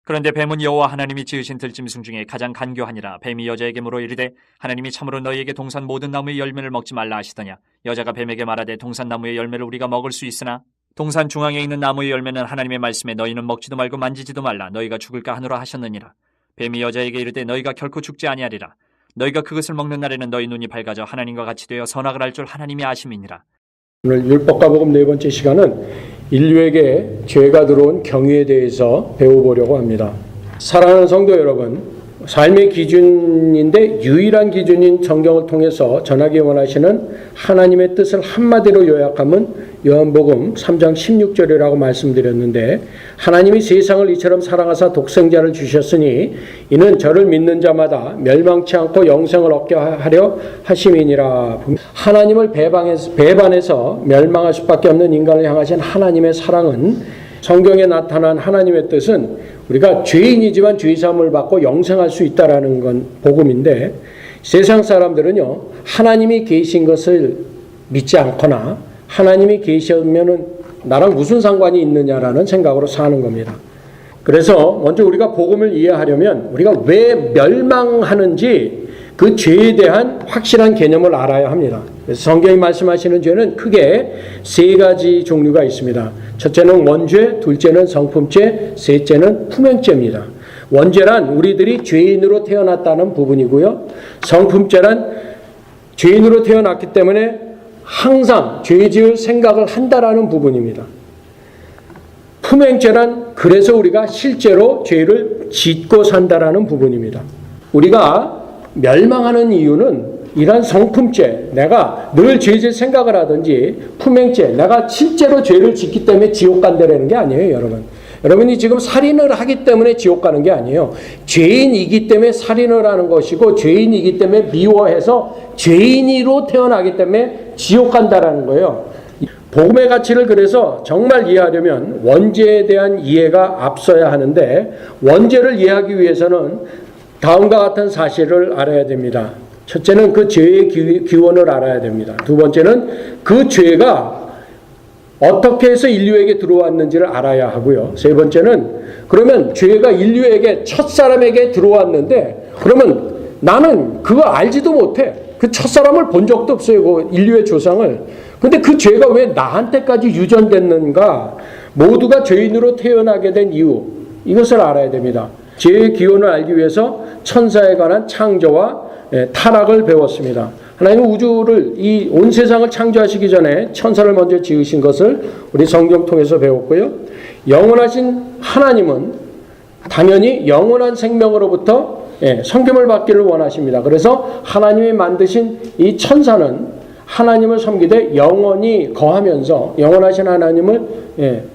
그런데 뱀은 여호와 하나님이 지으신 들짐승 중에 가장 간교하니라. 뱀이 여자에게 물어 이르되 하나님이 참으로 너희에게 동산 모든 나무의 열매를 먹지 말라 하시더냐. 여자가 뱀에게 말하되 동산 나무의 열매를 우리가 먹을 수 있으나 동산 중앙에 있는 나무의 열매는 하나님의 말씀에 너희는 먹지도 말고 만지지도 말라. 너희가 죽을까 하노라 하셨느니라. 뱀이 여자에게 이르되 너희가 결코 죽지 아니하리라. 너희가 그것을 먹는 날에는 너희 눈이 밝아져 하나님과 같이 되어 선악을 알 줄 하나님이 아심이니라. 오늘 율법과 복음 네 번째 시간은 인류에게 죄가 들어온 경위에 대해서 배워보려고 합니다. 사랑하는 성도 여러분, 삶의 기준인데 유일한 기준인 성경을 통해서 전하기 원하시는 하나님의 뜻을 한마디로 요약하면 요한복음 3장 16절이라고 말씀드렸는데, 하나님이 세상을 이처럼 사랑하사 독생자를 주셨으니 이는 저를 믿는 자마다 멸망치 않고 영생을 얻게 하려 하심이니라. 하나님을 배반해서 멸망할 수밖에 없는 인간을 향하신 하나님의 사랑은, 성경에 나타난 하나님의 뜻은 우리가 죄인이지만 죄사함을 받고 영생할 수 있다라는 건 복음인데, 세상 사람들은요, 하나님이 계신 것을 믿지 않거나 하나님이 계시면은 나랑 무슨 상관이 있느냐라는 생각으로 사는 겁니다. 그래서 먼저 우리가 복음을 이해하려면 우리가 왜 멸망하는지 그 죄에 대한 확실한 개념을 알아야 합니다. 그래서 성경이 말씀하시는 죄는 크게 세 가지 종류가 있습니다. 첫째는 원죄, 둘째는 성품죄, 셋째는 품행죄입니다. 원죄란 우리들이 죄인으로 태어났다는 부분이고요. 성품죄란 죄인으로 태어났기 때문에 항상 죄 지을 생각을 한다라는 부분입니다. 품행죄란 그래서 우리가 실제로 죄를 짓고 산다라는 부분입니다. 우리가 멸망하는 이유는 이러한 성품죄, 내가 늘 죄 질 생각을 하든지 품행죄, 내가 실제로 죄를 짓기 때문에 지옥 간다라는 게 아니에요, 여러분. 여러분이 지금 살인을 하기 때문에 지옥 가는 게 아니에요. 죄인이기 때문에 살인을 하는 것이고, 죄인이기 때문에 미워해서 죄인으로 태어나기 때문에 지옥 간다라는 거예요. 복음의 가치를 그래서 정말 이해하려면 원죄에 대한 이해가 앞서야 하는데, 원죄를 이해하기 위해서는 다음과 같은 사실을 알아야 됩니다. 첫째는 그 죄의 기원을 알아야 됩니다. 두 번째는 그 죄가 어떻게 해서 인류에게 들어왔는지를 알아야 하고요. 세 번째는 그러면 죄가 인류에게 첫사람에게 들어왔는데, 그러면 나는 그거 알지도 못해. 그 첫사람을 본 적도 없어요. 그 인류의 조상을. 근데 그 죄가 왜 나한테까지 유전됐는가? 모두가 죄인으로 태어나게 된 이유, 이것을 알아야 됩니다. 죄의 기원을 알기 위해서 천사에 관한 창조와 타락을 배웠습니다. 하나님은 우주를, 이 온 세상을 창조하시기 전에 천사를 먼저 지으신 것을 우리 성경 통해서 배웠고요. 영원하신 하나님은 당연히 영원한 생명으로부터 섬김을 받기를 원하십니다. 그래서 하나님이 만드신 이 천사는 하나님을 섬기되 영원히 거하면서 영원하신 하나님을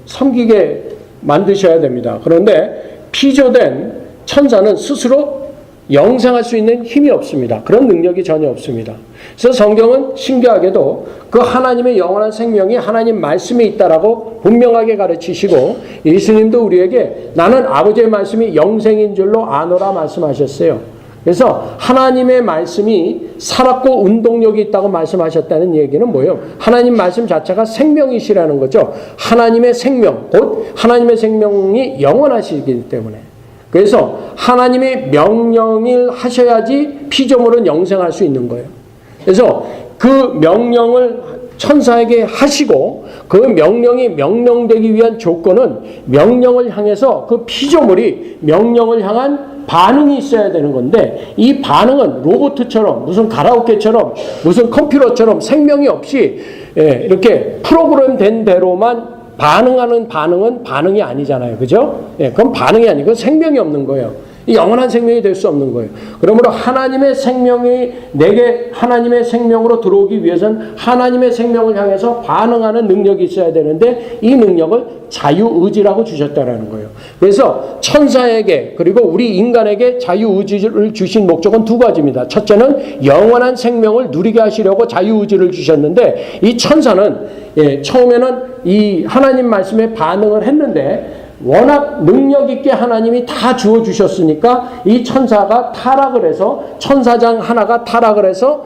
섬기게 만드셔야 됩니다. 그런데 피조된 천사는 스스로 영생할 수 있는 힘이 없습니다. 그런 능력이 전혀 없습니다. 그래서 성경은 신기하게도 그 하나님의 영원한 생명이 하나님 말씀에 있다라고 분명하게 가르치시고, 예수님도 우리에게 나는 아버지의 말씀이 영생인 줄로 아노라 말씀하셨어요. 그래서 하나님의 말씀이 살았고 운동력이 있다고 말씀하셨다는 얘기는 뭐예요? 하나님 말씀 자체가 생명이시라는 거죠. 하나님의 생명, 곧 하나님의 생명이 영원하시기 때문에. 그래서 하나님의 명령을 하셔야지 피조물은 영생할 수 있는 거예요. 그래서 그 명령을 천사에게 하시고, 그 명령이 명령되기 위한 조건은 명령을 향해서 그 피조물이 명령을 향한 반응이 있어야 되는 건데, 이 반응은 로봇처럼, 무슨 가라오케처럼, 무슨 컴퓨터처럼 생명이 없이 이렇게 프로그램 된 대로만 반응하는 반응은 반응이 아니잖아요. 그죠? 그건 반응이 아니고 생명이 없는 거예요. 영원한 생명이 될 수 없는 거예요. 그러므로 하나님의 생명이 내게 하나님의 생명으로 들어오기 위해서는 하나님의 생명을 향해서 반응하는 능력이 있어야 되는데, 이 능력을 자유의지라고 주셨다라는 거예요. 그래서 천사에게 그리고 우리 인간에게 자유의지를 주신 목적은 두 가지입니다. 첫째는 영원한 생명을 누리게 하시려고 자유의지를 주셨는데, 이 천사는 처음에는 이 하나님 말씀에 반응을 했는데, 워낙 능력 있게 하나님이 다 주어주셨으니까 이 천사가 타락을 해서, 천사장 하나가 타락을 해서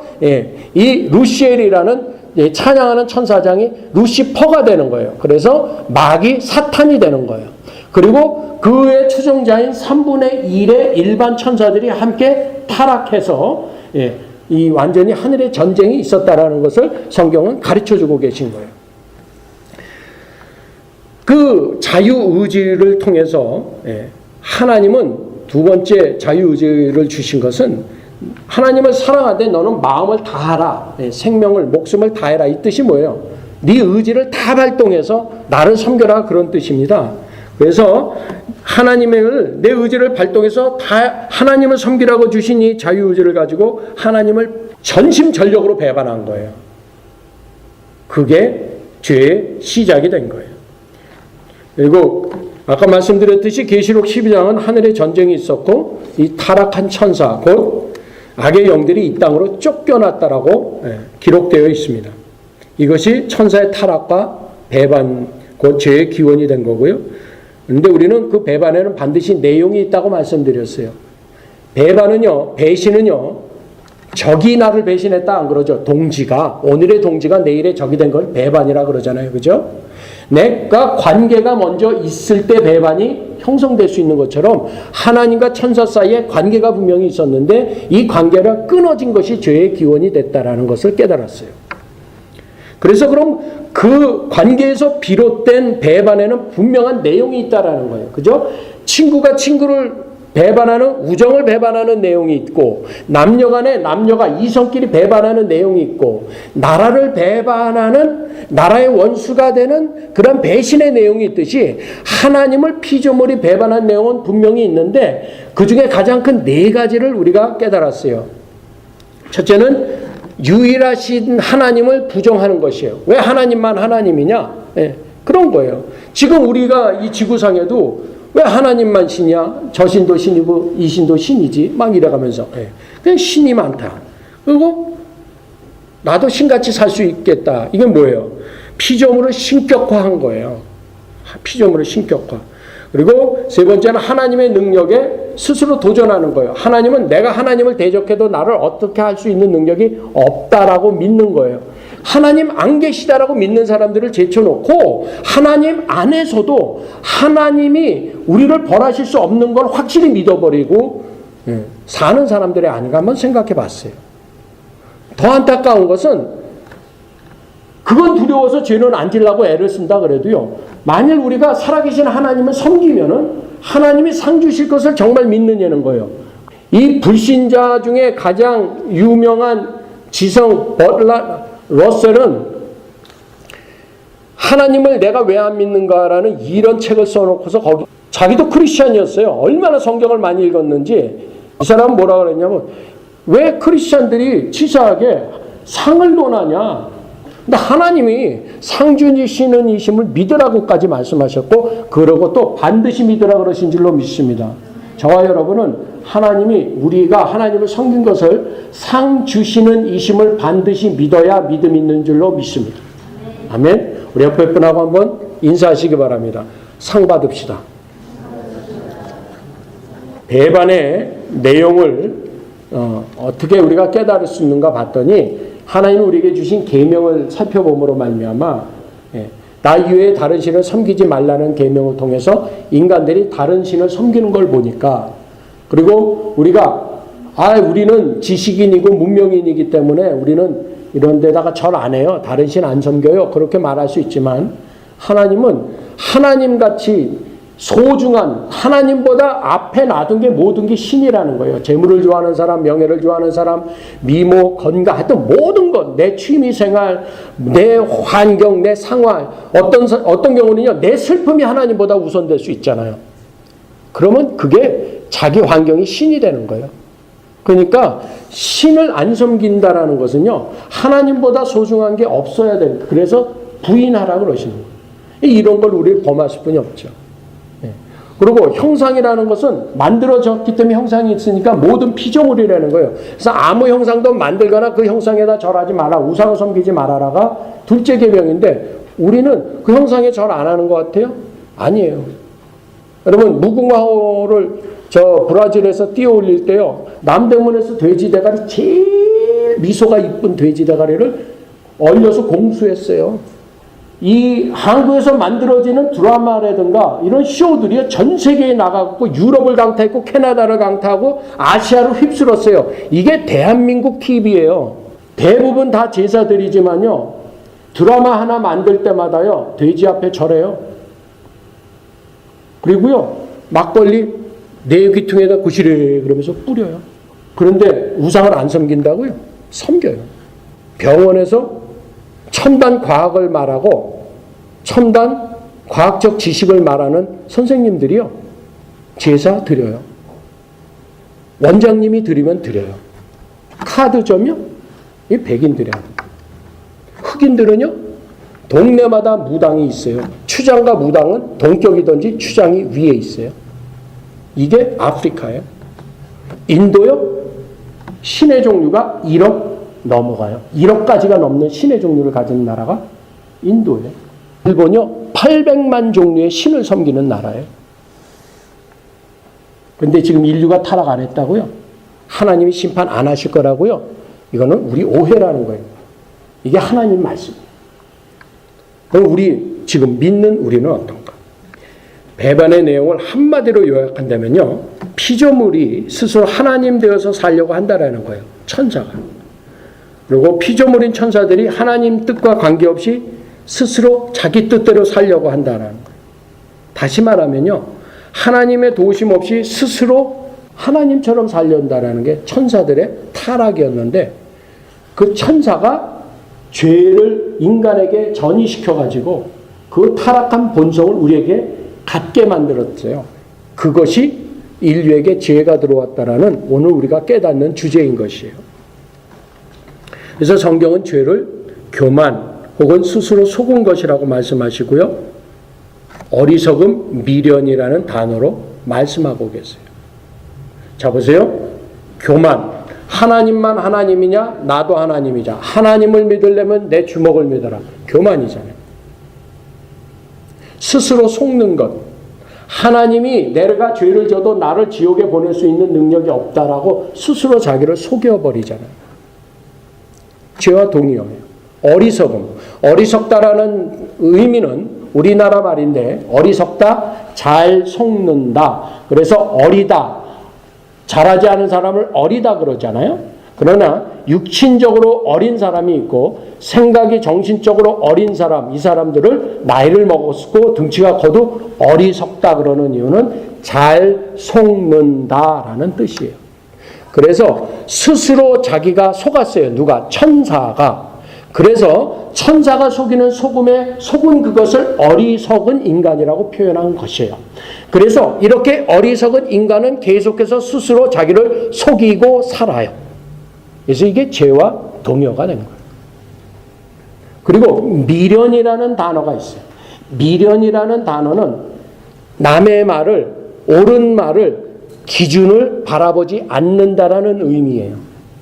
이 루시엘이라는 찬양하는 천사장이 루시퍼가 되는 거예요. 그래서 마귀 사탄이 되는 거예요. 그리고 그의 추종자인 3분의 1의 일반 천사들이 함께 타락해서 이 완전히 하늘의 전쟁이 있었다라는 것을 성경은 가르쳐주고 계신 거예요. 그 자유의지를 통해서 하나님은 두 번째 자유의지를 주신 것은 하나님을 사랑하되 너는 마음을 다하라, 생명을 목숨을 다해라, 이 뜻이 뭐예요? 네 의지를 다 발동해서 나를 섬겨라, 그런 뜻입니다. 그래서 하나님을 내 의지를 발동해서 다 하나님을 섬기라고 주신 이 자유의지를 가지고 하나님을 전심전력으로 배반한 거예요. 그게 죄의 시작이 된 거예요. 그리고 아까 말씀드렸듯이 계시록 12장은 하늘의 전쟁이 있었고 이 타락한 천사 곧 악의 영들이 이 땅으로 쫓겨났다라고 기록되어 있습니다. 이것이 천사의 타락과 배반 곧 죄의 기원이 된 거고요. 그런데 우리는 그 배반에는 반드시 내용이 있다고 말씀드렸어요. 배반은요, 배신은요, 적이 나를 배신했다 안 그러죠. 동지가, 오늘의 동지가 내일의 적이 된 걸 배반이라 그러잖아요. 그죠? 내가 관계가 먼저 있을 때 배반이 형성될 수 있는 것처럼 하나님과 천사 사이에 관계가 분명히 있었는데 이 관계가 끊어진 것이 죄의 기원이 됐다라는 것을 깨달았어요. 그래서 그럼 그 관계에서 비롯된 배반에는 분명한 내용이 있다라는 거예요. 그죠? 친구가 친구를 배반하는, 우정을 배반하는 내용이 있고, 남녀 간에 남녀가 이성끼리 배반하는 내용이 있고, 나라를 배반하는, 나라의 원수가 되는 그런 배신의 내용이 있듯이 하나님을 피조물이 배반한 내용은 분명히 있는데 그 중에 가장 큰 네 가지를 우리가 깨달았어요. 첫째는 유일하신 하나님을 부정하는 것이에요. 왜 하나님만 하나님이냐? 그런 거예요. 지금 우리가 이 지구상에도 왜 하나님만 신이야? 저 신도 신이고 이 신도 신이지? 막 이래가면서 그냥 신이 많다. 그리고 나도 신같이 살 수 있겠다. 이게 뭐예요? 피조물을 신격화한 거예요. 피조물을 신격화. 그리고 세 번째는 하나님의 능력에 스스로 도전하는 거예요. 하나님은 내가 하나님을 대적해도 나를 어떻게 할 수 있는 능력이 없다라고 믿는 거예요. 하나님 안 계시다라고 믿는 사람들을 제쳐놓고 하나님 안에서도 하나님이 우리를 벌하실 수 없는 걸 확실히 믿어버리고 사는 사람들이 아닌가 한번 생각해 봤어요. 더 안타까운 것은 그건 두려워서 죄는 안 지려고 애를 쓴다 그래도요. 만일 우리가 살아계신 하나님을 섬기면은 하나님이 상 주실 것을 정말 믿느냐는 거예요. 이 불신자 중에 가장 유명한 지성 러셀은 하나님을 내가 왜 안 믿는가라는 이런 책을 써놓고서 거기 자기도 크리스찬이었어요. 얼마나 성경을 많이 읽었는지 이 사람은 뭐라 그랬냐면 왜 크리스찬들이 치사하게 상을 논하냐. 근데 하나님이 상주시는 이심을 믿으라고까지 말씀하셨고 그러고 또 반드시 믿으라 그러신 줄로 믿습니다. 저와 여러분은 하나님이 우리가 하나님을 섬긴 것을 상 주시는 이심을 반드시 믿어야 믿음 있는 줄로 믿습니다. 아멘. 우리 옆에 분하고 한번 인사하시기 바랍니다. 상 받읍시다. 배반의 내용을 어떻게 우리가 깨달을 수 있는가 봤더니 하나님이 우리에게 주신 계명을 살펴봄으로 말미암아 나 이외에 다른 신을 섬기지 말라는 계명을 통해서 인간들이 다른 신을 섬기는 걸 보니까 그리고 우리가 우리는 지식인이고 문명인이기 때문에 우리는 이런 데다가 절 안 해요. 다른 신 안 섬겨요. 그렇게 말할 수 있지만 하나님은 하나님같이 소중한 하나님보다 앞에 놔둔 게 모든 게 신이라는 거예요. 재물을 좋아하는 사람, 명예를 좋아하는 사람, 미모, 건강, 하여튼 모든 것, 내 취미생활, 내 환경, 내 상황, 어떤 경우는요, 내 슬픔이 하나님보다 우선될 수 있잖아요. 그러면 그게 자기 환경이 신이 되는 거예요. 그러니까 신을 안 섬긴다라는 것은요, 하나님보다 소중한 게 없어야 됩니다. 그래서 부인하라고 그러시는 거예요. 이런 걸 우리 범할 뿐이 없죠. 그리고 형상이라는 것은 만들어졌기 때문에 형상이 있으니까 모든 피조물이라는 거예요. 그래서 아무 형상도 만들거나 그 형상에다 절하지 마라. 우상을 섬기지 말아라가 둘째 계명인데 우리는 그 형상에 절 안 하는 것 같아요? 아니에요. 여러분 무궁화호를 저 브라질에서 띄어 올릴 때요. 남대문에서 돼지 대가리 제일 미소가 이쁜 돼지 대가리를 얼려서 공수했어요. 이 한국에서 만들어지는 드라마라든가 이런 쇼들이 전 세계에 나가고 유럽을 강타했고 캐나다를 강타하고 아시아를 휩쓸었어요. 이게 대한민국 TV예요. 대부분 다 제사들이지만요. 드라마 하나 만들 때마다요. 돼지 앞에 절해요. 그리고요. 막걸리 내 귀퉁에다 구시래 그러면서 뿌려요. 그런데 우상을 안 섬긴다고요? 섬겨요. 병원에서 첨단 과학을 말하고 첨단 과학적 지식을 말하는 선생님들이요. 제사 드려요. 원장님이 드리면 드려요. 카드점이요? 이 백인들이야. 흑인들은요. 동네마다 무당이 있어요. 추장과 무당은 동격이든지 추장이 위에 있어요. 이게 아프리카예요. 인도요. 신의 종류가 1억 넘어가요. 1억까지가 넘는 신의 종류를 가진 나라가 인도예요. 일본요. 800만 종류의 신을 섬기는 나라예요. 그런데 지금 인류가 타락 안 했다고요? 하나님이 심판 안 하실 거라고요? 이거는 우리 오해라는 거예요. 이게 하나님 말씀이에요. 그럼 우리 지금 믿는 우리는 어떤가? 배반의 내용을 한마디로 요약한다면요. 피조물이 스스로 하나님 되어서 살려고 한다라는 거예요. 천사가. 그리고 피조물인 천사들이 하나님 뜻과 관계없이 스스로 자기 뜻대로 살려고 한다는 거예요. 다시 말하면요. 하나님의 도우심 없이 스스로 하나님처럼 살려한다는 게 천사들의 타락이었는데 그 천사가 죄를 인간에게 전이시켜가지고 그 타락한 본성을 우리에게 갖게 만들었어요. 그것이 인류에게 죄가 들어왔다라는 오늘 우리가 깨닫는 주제인 것이에요. 그래서 성경은 죄를 교만 혹은 스스로 속은 것이라고 말씀하시고요. 어리석음, 미련이라는 단어로 말씀하고 계세요. 자 보세요. 교만. 하나님만 하나님이냐? 나도 하나님이자. 하나님을 믿으려면 내 주먹을 믿어라. 교만이잖아요. 스스로 속는 것. 하나님이 내가 죄를 져도 나를 지옥에 보낼 수 있는 능력이 없다라고 스스로 자기를 속여버리잖아요. 죄와 동의어예요. 어리석음. 어리석다라는 의미는 우리나라 말인데 어리석다, 잘 속는다. 그래서 어리다. 잘하지 않은 사람을 어리다 그러잖아요. 그러나 육신적으로 어린 사람이 있고 생각이 정신적으로 어린 사람, 이 사람들을 나이를 먹었고 등치가 커도 어리석다 그러는 이유는 잘 속는다라는 뜻이에요. 그래서 스스로 자기가 속았어요. 누가? 천사가. 그래서 천사가 속이는 속음에 속은 그것을 어리석은 인간이라고 표현한 것이에요. 그래서 이렇게 어리석은 인간은 계속해서 스스로 자기를 속이고 살아요. 그래서 이게 죄와 동요가 된 거예요. 그리고 미련이라는 단어가 있어요. 미련이라는 단어는 남의 말을, 옳은 말을, 기준을 바라보지 않는다라는 의미예요.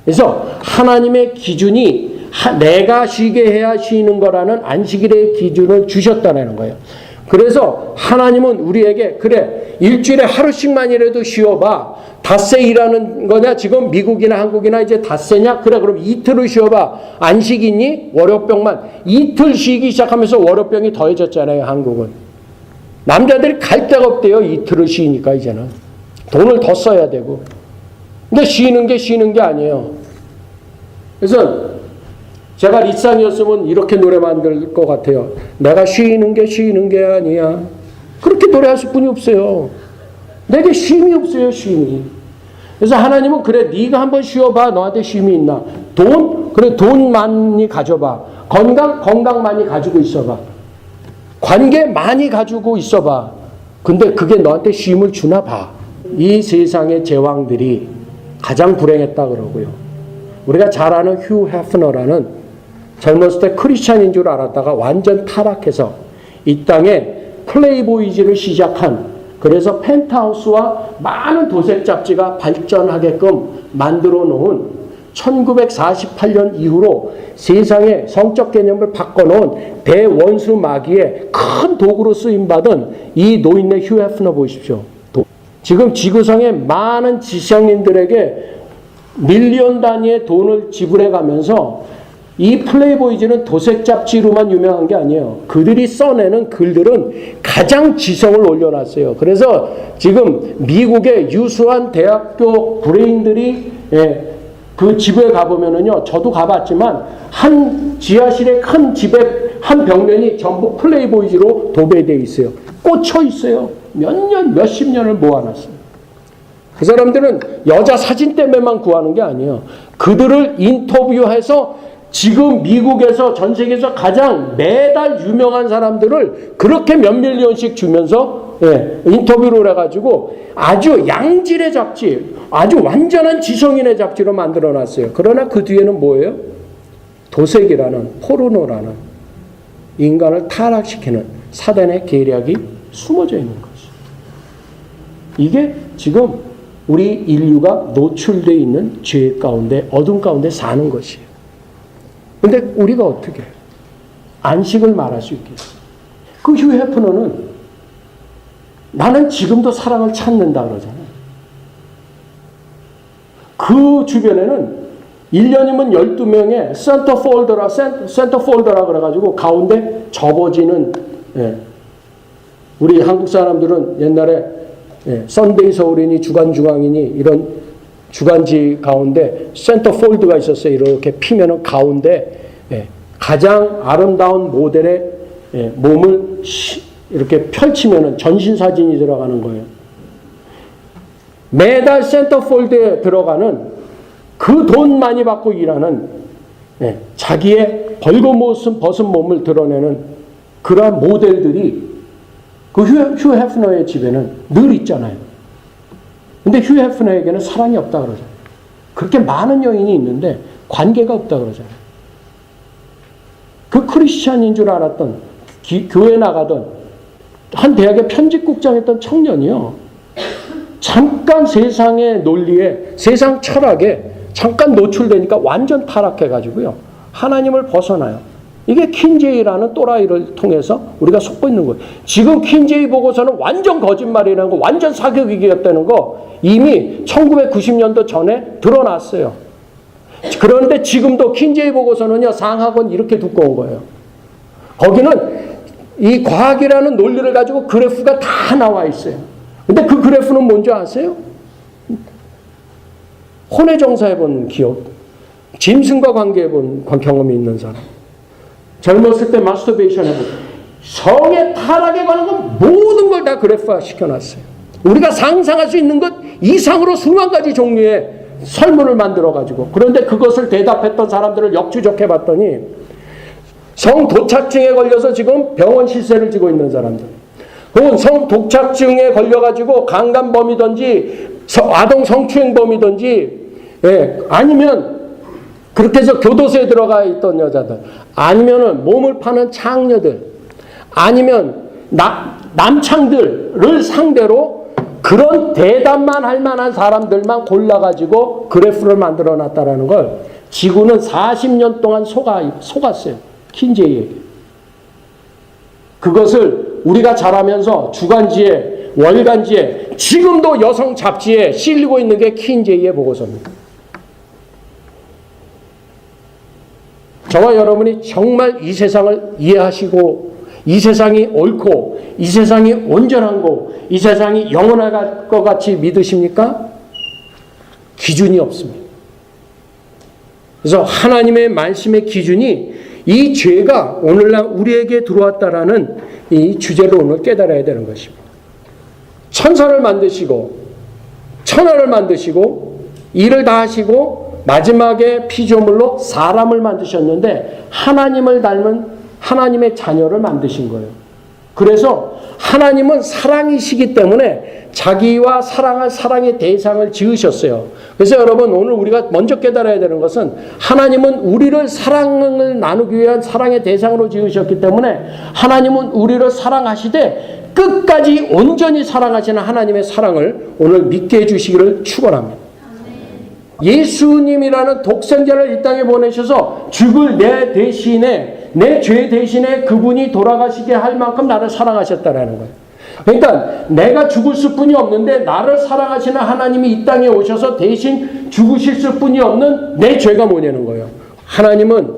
그래서 하나님의 기준이 내가 쉬게 해야 쉬는 거라는 안식일의 기준을 주셨다는 거예요. 그래서 하나님은 우리에게 그래 일주일에 하루씩만이라도 쉬어봐. 닷새 일하는 거냐? 지금 미국이나 한국이나 이제 닷새냐? 그래 그럼 이틀을 쉬어봐. 안식이니? 월요병만. 이틀 쉬기 시작하면서 월요병이 더해졌잖아요. 한국은. 남자들이 갈 데가 없대요. 이틀을 쉬니까 이제는. 돈을 더 써야 되고. 근데 쉬는 게 아니에요. 그래서 제가 리쌍이었으면 이렇게 노래 만들 것 같아요. 내가 쉬는 게 아니야. 그렇게 노래하실 분이 없어요. 내게 쉼이 없어요. 쉼이. 그래서 하나님은 그래 네가 한번 쉬어봐. 너한테 쉼이 있나. 돈? 그래 돈 많이 가져봐. 건강 많이 가지고 있어봐. 관계 많이 가지고 있어봐. 근데 그게 너한테 쉼을 주나 봐. 이 세상의 제왕들이 가장 불행했다 그러고요. 우리가 잘 아는 휴 해프너라는 젊었을 때 크리스찬인 줄 알았다가 완전 타락해서 이 땅에 플레이보이즈를 시작한, 그래서 펜트하우스와 많은 도색 잡지가 발전하게끔 만들어 놓은 1948년 이후로 세상의 성적 개념을 바꿔놓은 대원수 마귀의 큰 도구로 쓰임받은 이 노인네 휴 해프너 보십시오. 지금 지구상의 많은 지성인들에게 밀리언 단위의 돈을 지불해 가면서 이 플레이보이즈는 도색 잡지로만 유명한 게 아니에요. 그들이 써내는 글들은 가장 지성을 올려놨어요. 그래서 지금 미국의 유수한 대학교 브레인들이 그 집에 가보면은요, 저도 가봤지만 한 지하실의 큰 집에 한 벽면이 전부 플레이보이즈로 도배되어 있어요. 꽂혀 있어요. 몇 년, 몇십 년을 모아놨어요. 그 사람들은 여자 사진 때문에만 구하는 게 아니에요. 그들을 인터뷰해서 지금 미국에서 전 세계에서 가장 매달 유명한 사람들을 그렇게 몇 밀리언씩 주면서 인터뷰를 해가지고 아주 양질의 잡지, 아주 완전한 지성인의 잡지로 만들어놨어요. 그러나 그 뒤에는 뭐예요? 도색이라는, 포르노라는 인간을 타락시키는 사단의 계략이 숨어져 있는 거죠. 이게 지금 우리 인류가 노출되어 있는 죄 가운데, 어둠 가운데 사는 것이에요. 근데 우리가 어떻게 안식을 말할 수 있겠어요? 그 휴 해프너는 나는 지금도 사랑을 찾는다 그러잖아요. 그 주변에는 1년이면 12명의 센터 폴더라 그래가지고 가운데 접어지는, 우리 한국 사람들은 옛날에 썬데이 서울이니 주간중앙이니 이런 주간지 가운데 센터 폴드가 있었어요. 이렇게 피면은 가운데 가장 아름다운 모델의 몸을 이렇게 펼치면은 전신 사진이 들어가는 거예요. 매달 센터 폴드에 들어가는 그 돈 많이 받고 일하는 자기의 벌거벗은 몸을 드러내는 그러한 모델들이 그 휴 해프너의 집에는 늘 있잖아요. 근데 휴 해프너에게는 사랑이 없다 그러잖아요. 그렇게 많은 여인이 있는데 관계가 없다 그러잖아요. 그 크리스찬인 줄 알았던, 교회 나가던, 한 대학의 편집국장 했던 청년이요. 잠깐 세상의 논리에, 세상 철학에 잠깐 노출되니까 완전 타락해가지고요. 하나님을 벗어나요. 이게 킨제이라는 또라이를 통해서 우리가 속고 있는 거예요. 지금 킨제이 보고서는 완전 거짓말이라는 거, 완전 사교육이었다는 거 이미 1990년도 전에 드러났어요. 그런데 지금도 킨제이 보고서는요, 상하권 이렇게 두꺼운 거예요. 거기는 이 과학이라는 논리를 가지고 그래프가 다 나와 있어요. 근데 그 그래프는 뭔지 아세요? 혼외정사해본 기억, 짐승과 관계해본 경험이 있는 사람, 젊었을 때 마스터베이션 해보고 성의 타락에 관한 건 모든 걸 다 그래프화 시켜놨어요. 우리가 상상할 수 있는 것 이상으로 수만 가지 종류의 설문을 만들어가지고, 그런데 그것을 대답했던 사람들을 역추적해봤더니 성도착증에 걸려서 지금 병원 실세를 지고 있는 사람들, 혹은 성도착증에 걸려가지고 강간범이든지 아동 성추행범이든지, 아니면 그렇게 해서 교도소에 들어가 있던 여자들, 아니면은 몸을 파는 창녀들, 아니면 남창들을 상대로 그런 대답만 할 만한 사람들만 골라가지고 그래프를 만들어 놨다라는 걸 지구는 40년 동안 속았어요. 킨제이에게. 그것을 우리가 자라면서 주간지에, 월간지에, 지금도 여성 잡지에 실리고 있는 게 킨제이의 보고서입니다. 저와 여러분이 정말 이 세상을 이해하시고, 이 세상이 옳고, 이 세상이 온전한 거, 이 세상이 영원할 것 같이 믿으십니까? 기준이 없습니다. 그래서 하나님의 말씀의 기준이 이 죄가 오늘날 우리에게 들어왔다라는 이 주제를 오늘 깨달아야 되는 것입니다. 천사를 만드시고, 천하를 만드시고, 일을 다 하시고, 마지막에 피조물로 사람을 만드셨는데 하나님을 닮은 하나님의 자녀를 만드신 거예요. 그래서 하나님은 사랑이시기 때문에 자기와 사랑할 사랑의 대상을 지으셨어요. 그래서 여러분, 오늘 우리가 먼저 깨달아야 되는 것은 하나님은 우리를 사랑을 나누기 위한 사랑의 대상으로 지으셨기 때문에 하나님은 우리를 사랑하시되 끝까지 온전히 사랑하시는 하나님의 사랑을 오늘 믿게 해주시기를 축원합니다. 예수님이라는 독생자를 이 땅에 보내셔서 죽을 내 대신에, 내 죄 대신에 그분이 돌아가시게 할 만큼 나를 사랑하셨다라는 거예요. 그러니까 내가 죽을 수뿐이 없는데 나를 사랑하시는 하나님이 이 땅에 오셔서 대신 죽으실 수뿐이 없는 내 죄가 뭐냐는 거예요. 하나님은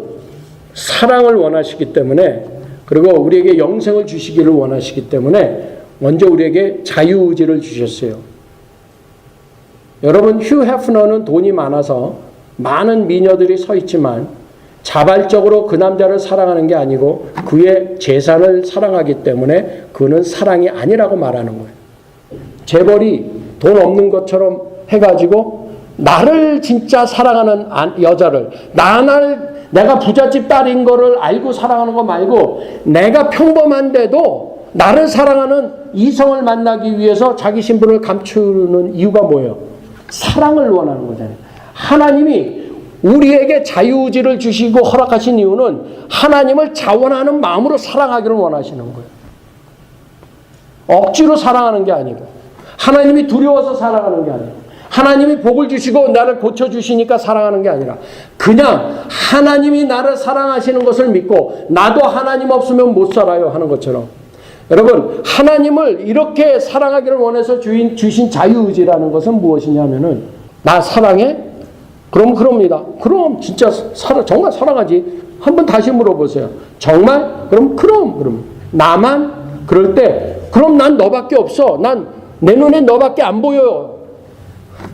사랑을 원하시기 때문에, 그리고 우리에게 영생을 주시기를 원하시기 때문에 먼저 우리에게 자유의지를 주셨어요. 여러분, 휴 해프너는 돈이 많아서 많은 미녀들이 서 있지만 자발적으로 그 남자를 사랑하는 게 아니고 그의 재산을 사랑하기 때문에 그는 사랑이 아니라고 말하는 거예요. 재벌이 돈 없는 것처럼 해가지고 나를 진짜 사랑하는 여자를, 내가 부잣집 딸인 거를 알고 사랑하는 거 말고 내가 평범한데도 나를 사랑하는 이성을 만나기 위해서 자기 신분을 감추는 이유가 뭐예요? 사랑을 원하는 거잖아요. 하나님이 우리에게 자유의지를 주시고 허락하신 이유는 하나님을 자원하는 마음으로 사랑하기를 원하시는 거예요. 억지로 사랑하는 게 아니고, 하나님이 두려워서 사랑하는 게 아니고, 하나님이 복을 주시고 나를 고쳐주시니까 사랑하는 게 아니라 그냥 하나님이 나를 사랑하시는 것을 믿고 나도 하나님 없으면 못 살아요 하는 것처럼, 여러분, 하나님을 이렇게 사랑하기를 원해서 주신 자유의지라는 것은 무엇이냐면은, 나 사랑해? 그럼 그럽니다. 그럼 진짜 정말 사랑하지. 한번 다시 물어보세요. 정말? 그럼. 나만? 그럴 때, 그럼 난 너밖에 없어. 내 눈에 너밖에 안 보여요.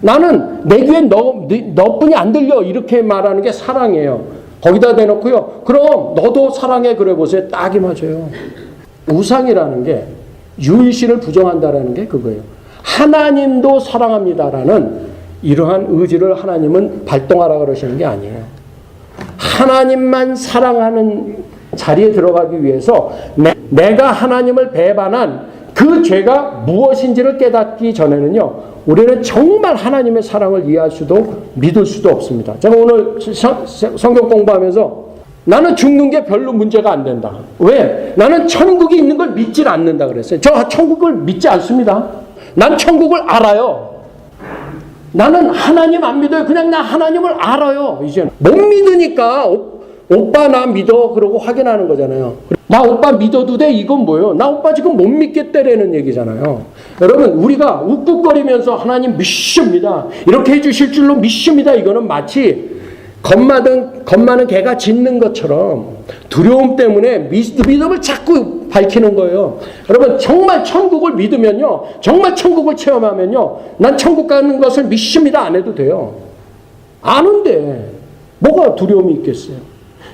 나는 내 귀에 너뿐이 안 들려. 이렇게 말하는 게 사랑이에요. 거기다 대놓고요. 그럼 너도 사랑해. 그래 보세요. 딱이 맞아요. 우상이라는 게 유일신을 부정한다라는 게 그거예요. 하나님도 사랑합니다라는 이러한 의지를 하나님은 발동하라 그러시는 게 아니에요. 하나님만 사랑하는 자리에 들어가기 위해서 내가 하나님을 배반한 그 죄가 무엇인지를 깨닫기 전에는요, 우리는 정말 하나님의 사랑을 이해할 수도 믿을 수도 없습니다. 제가 오늘 성경 공부하면서 나는 죽는 게 별로 문제가 안 된다. 왜? 나는 천국이 있는 걸 믿질 않는다 그랬어요. 저 천국을 믿지 않습니다. 난 천국을 알아요. 나는 하나님 안 믿어요. 그냥 나 하나님을 알아요. 이제는 못 믿으니까 오빠 나 믿어 그러고 확인하는 거잖아요. 나 오빠 믿어도 돼? 이건 뭐예요? 나 오빠 지금 못 믿겠다라는 얘기잖아요. 여러분, 우리가 욱욱거리면서 하나님 믿습니다, 이렇게 해주실 줄로 믿습니다, 이거는 마치 겁 많은 개가 짖는 것처럼 두려움 때문에 믿음을 자꾸 밝히는 거예요. 여러분, 정말 천국을 믿으면요, 정말 천국을 체험하면요, 난 천국 가는 것을 믿습니다 안 해도 돼요. 아는데 뭐가 두려움이 있겠어요?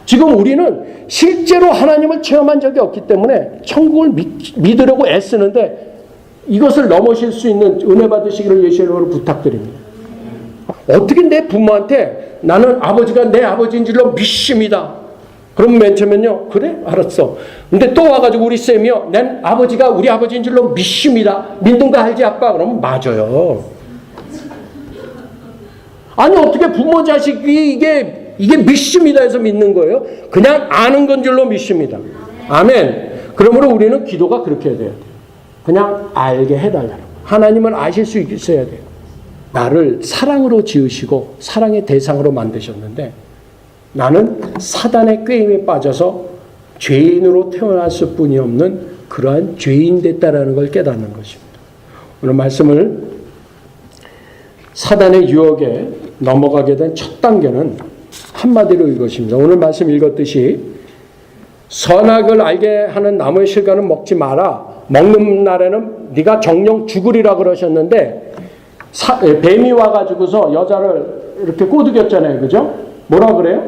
지금 우리는 실제로 하나님을 체험한 적이 없기 때문에 천국을 믿으려고 애쓰는데 이것을 넘으실 수 있는 은혜 받으시기를 예수님으로 부탁드립니다. 어떻게 내 부모한테 나는 아버지가 내 아버지인 줄로 믿습니다. 그럼 맨 처음엔요, 그래? 알았어. 근데 또 와가지고 우리 쌤이요, 난 아버지가 우리 아버지인 줄로 믿습니다. 믿는 거 알지 아빠? 그러면 맞아요. 아니 어떻게 부모 자식이 이게 믿습니다 해서 믿는 거예요? 그냥 아는 건 줄로 믿습니다. 아멘. 그러므로 우리는 기도가 그렇게 해야 돼요. 그냥 알게 해달라고. 하나님은 아실 수 있어야 돼요. 나를 사랑으로 지으시고 사랑의 대상으로 만드셨는데 나는 사단의 꾀임에 빠져서 죄인으로 태어났을 뿐이 없는 그러한 죄인 됐다라는 걸 깨닫는 것입니다. 오늘 말씀을 사단의 유혹에 넘어가게 된 첫 단계는 한마디로 이것입니다. 오늘 말씀 읽었듯이 선악을 알게 하는 나무의 실과는 먹지 마라. 먹는 날에는 네가 정령 죽으리라 그러셨는데 뱀이 와가지고서 여자를 이렇게 꼬드겼잖아요. 그죠? 뭐라 그래요?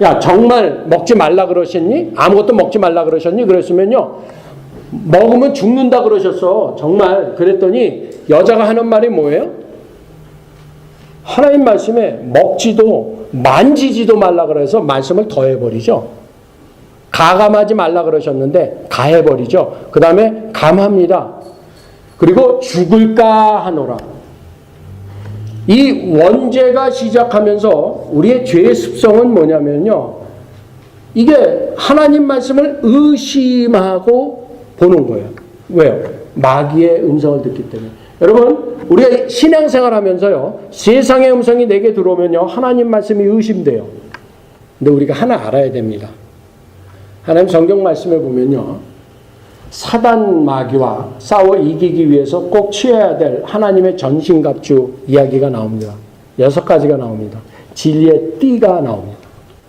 야, 정말 먹지 말라 그러셨니? 아무것도 먹지 말라 그러셨니? 그랬으면요, 먹으면 죽는다 그러셨어. 정말. 그랬더니 여자가 하는 말이 뭐예요? 하나님 말씀에 먹지도 만지지도 말라 그래서 말씀을 더해버리죠. 가감하지 말라 그러셨는데 가해버리죠. 그 다음에 감합니다. 그리고 죽을까 하노라. 이 원죄가 시작하면서 우리의 죄의 습성은 뭐냐면요, 이게 하나님 말씀을 의심하고 보는 거예요. 왜요? 마귀의 음성을 듣기 때문에. 여러분, 우리가 신앙생활 하면서요, 세상의 음성이 내게 들어오면요, 하나님 말씀이 의심돼요. 근데 우리가 하나 알아야 됩니다. 하나님 성경 말씀에 보면요, 사단 마귀와 싸워 이기기 위해서 꼭 취해야 될 하나님의 전신갑주 이야기가 나옵니다. 6가지가 나옵니다. 진리의 띠가 나옵니다.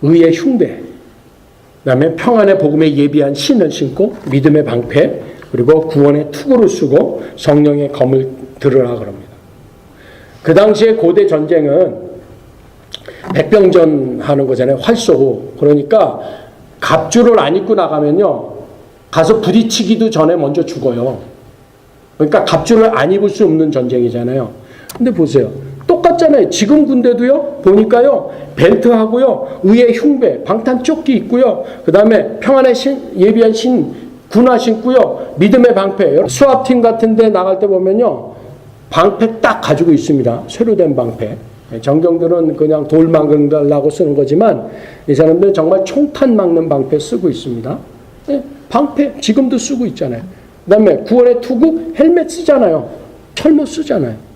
의의 흉배, 그다음에 평안의 복음에 예비한 신을 신고 믿음의 방패 그리고 구원의 투구를 쓰고 성령의 검을 들으라 그럽니다. 그 당시에 고대 전쟁은 백병전 하는 거잖아요. 활 쏘고. 그러니까 갑주를 안 입고 나가면요. 가서 부딪히기도 전에 먼저 죽어요. 그러니까 갑주를 안 입을 수 없는 전쟁이잖아요. 근데 보세요. 똑같잖아요. 지금 군대도요. 보니까요. 벨트하고요. 의에 흉배, 방탄 조끼 있고요. 그 다음에 평안의 예비한 군화 신고요. 믿음의 방패. 수합팀 같은 데 나갈 때 보면요. 방패 딱 가지고 있습니다. 새로 된 방패. 정경들은 그냥 돌 막으려고 쓰는 거지만 이 사람들은 정말 총탄 막는 방패 쓰고 있습니다. 방패 지금도 쓰고 있잖아요. 그 다음에 구원의 투구 헬멧 쓰잖아요. 철모 쓰잖아요.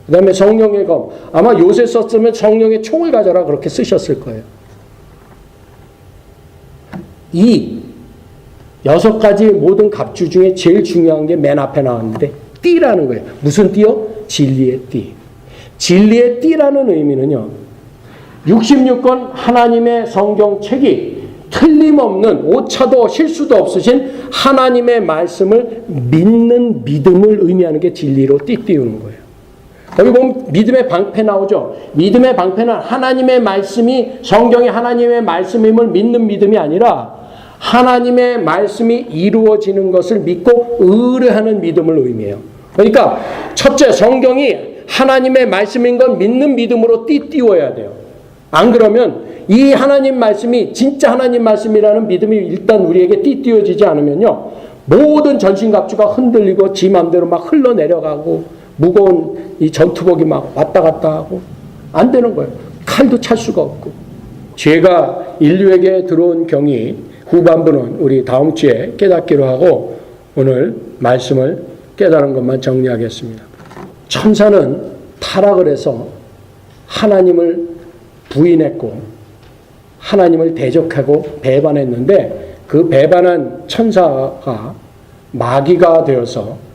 그 다음에 성령의 검. 아마 요새 썼으면 성령의 총을 가져라 그렇게 쓰셨을 거예요. 이 6가지 모든 갑주 중에 제일 중요한 게 맨 앞에 나왔는데 띠라는 거예요. 무슨 띠요? 진리의 띠. 진리의 띠라는 의미는요. 66권 하나님의 성경책이 틀림없는 오차도 실수도 없으신 하나님의 말씀을 믿는 믿음을 의미하는 게 진리로 띠 띄우는 거예요. 여기 보면 믿음의 방패 나오죠. 믿음의 방패는 하나님의 말씀이 성경이 하나님의 말씀임을 믿는 믿음이 아니라 하나님의 말씀이 이루어지는 것을 믿고 의뢰하는 믿음을 의미해요. 그러니까 첫째 성경이 하나님의 말씀인 건 믿는 믿음으로 띄워야 돼요. 안 그러면 이 하나님 말씀이 진짜 하나님 말씀이라는 믿음이 일단 우리에게 띄워지지 않으면요. 모든 전신갑주가 흔들리고 지 맘대로 막 흘러내려가고 무거운 이 전투복이 막 왔다 갔다 하고 안 되는 거예요. 칼도 찰 수가 없고. 죄가 인류에게 들어온 경이 후반부는 우리 다음 주에 깨닫기로 하고 오늘 말씀을 깨달은 것만 정리하겠습니다. 천사는 타락을 해서 하나님을 부인했고 하나님을 대적하고 배반했는데 그 배반한 천사가 마귀가 되어서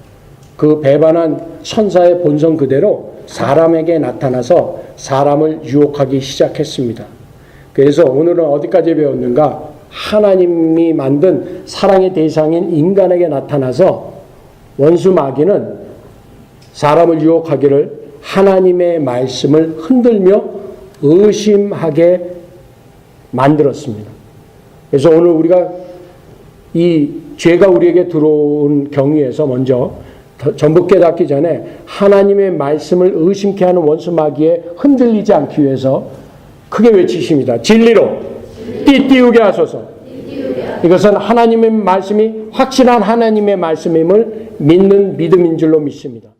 그 배반한 천사의 본성 그대로 사람에게 나타나서 사람을 유혹하기 시작했습니다. 그래서 오늘은 어디까지 배웠는가? 하나님이 만든 사랑의 대상인 인간에게 나타나서 원수 마귀는 사람을 유혹하기를 하나님의 말씀을 흔들며 의심하게 만들었습니다. 그래서 오늘 우리가 이 죄가 우리에게 들어온 경위에서 먼저 전부 깨닫기 전에 하나님의 말씀을 의심케 하는 원수 마귀에 흔들리지 않기 위해서 크게 외치십니다. 진리로 띠우게 하소서. 이것은 하나님의 말씀이 확실한 하나님의 말씀임을 믿는 믿음인 줄로 믿습니다.